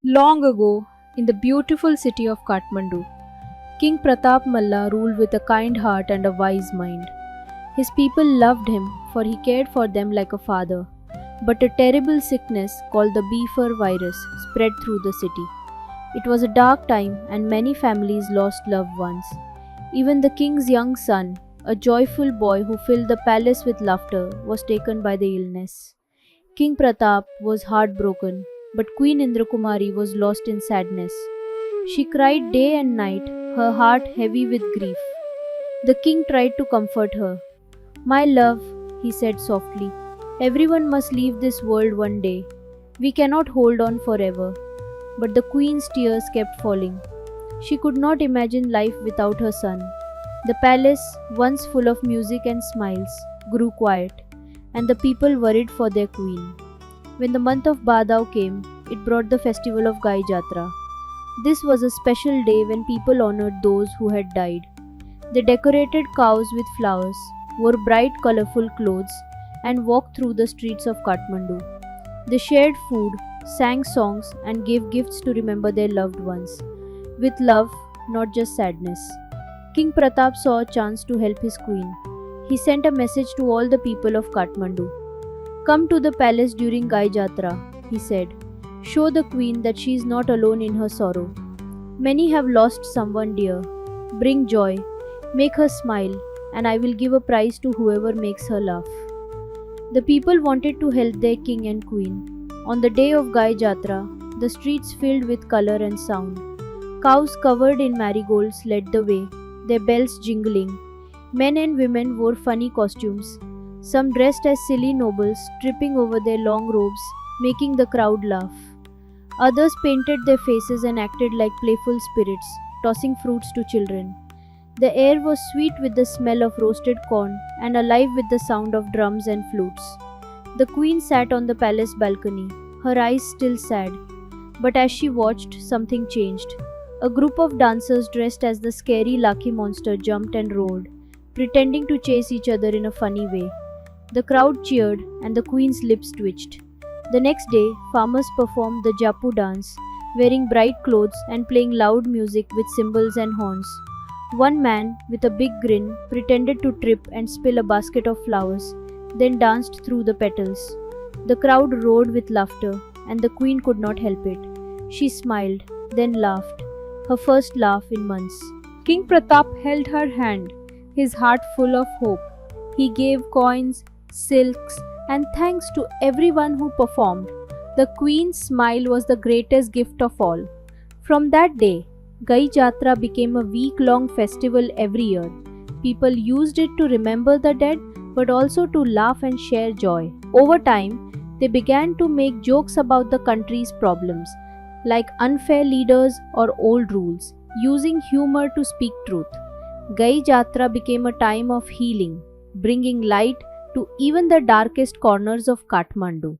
Long ago, in the beautiful city of Kathmandu, King Pratap Malla ruled with a kind heart and a wise mind. His people loved him, for he cared for them like a father. But a terrible sickness called the beaver virus spread through the city. It was a dark time, and many families lost loved ones. Even the king's young son, a joyful boy who filled the palace with laughter, was taken by the illness. King Pratap was heartbroken, but Queen Indrakumari was lost in sadness. She cried day and night, her heart heavy with grief. The king tried to comfort her. My love, he said softly, everyone must leave this world one day. We cannot hold on forever. But the queen's tears kept falling. She could not imagine life without her son. The palace, once full of music and smiles, grew quiet, and the people worried for their queen. When the month of Badao came, it brought the festival of Gai Jatra. This was a special day when people honored those who had died. They decorated cows with flowers, wore bright colorful clothes, and walked through the streets of Kathmandu. They shared food, sang songs, and gave gifts to remember their loved ones, with love, not just sadness. King Pratap saw a chance to help his queen. He sent a message to all the people of Kathmandu. Come to the palace during Gai Jatra, he said. Show the queen that she is not alone in her sorrow. Many have lost someone dear. Bring joy, make her smile, and I will give a prize to whoever makes her laugh. The people wanted to help their king and queen. On the day of Gai Jatra, the streets filled with color and sound. Cows covered in marigolds led the way, their bells jingling. Men and women wore funny costumes, some dressed as silly nobles, tripping over their long robes, making the crowd laugh. Others painted their faces and acted like playful spirits, tossing fruits to children. The air was sweet with the smell of roasted corn and alive with the sound of drums and flutes. The queen sat on the palace balcony, her eyes still sad. But as she watched, something changed. A group of dancers dressed as the scary Lucky Monster jumped and roared, pretending to chase each other in a funny way. The crowd cheered and the queen's lips twitched. The next day, farmers performed the Japu dance, wearing bright clothes and playing loud music with cymbals and horns. One man, with a big grin, pretended to trip and spill a basket of flowers, then danced through the petals. The crowd roared with laughter, and the queen could not help it. She smiled, then laughed, her first laugh in months. King Pratap held her hand, his heart full of hope. He gave coins, silks, and thanks to everyone who performed. The queen's smile was the greatest gift of all. From that day, Gai Jatra became a week-long festival every year. People used it to remember the dead, but also to laugh and share joy. Over time, they began to make jokes about the country's problems, like unfair leaders or old rules, using humor to speak truth. Gai Jatra became a time of healing, bringing light to even the darkest corners of Kathmandu.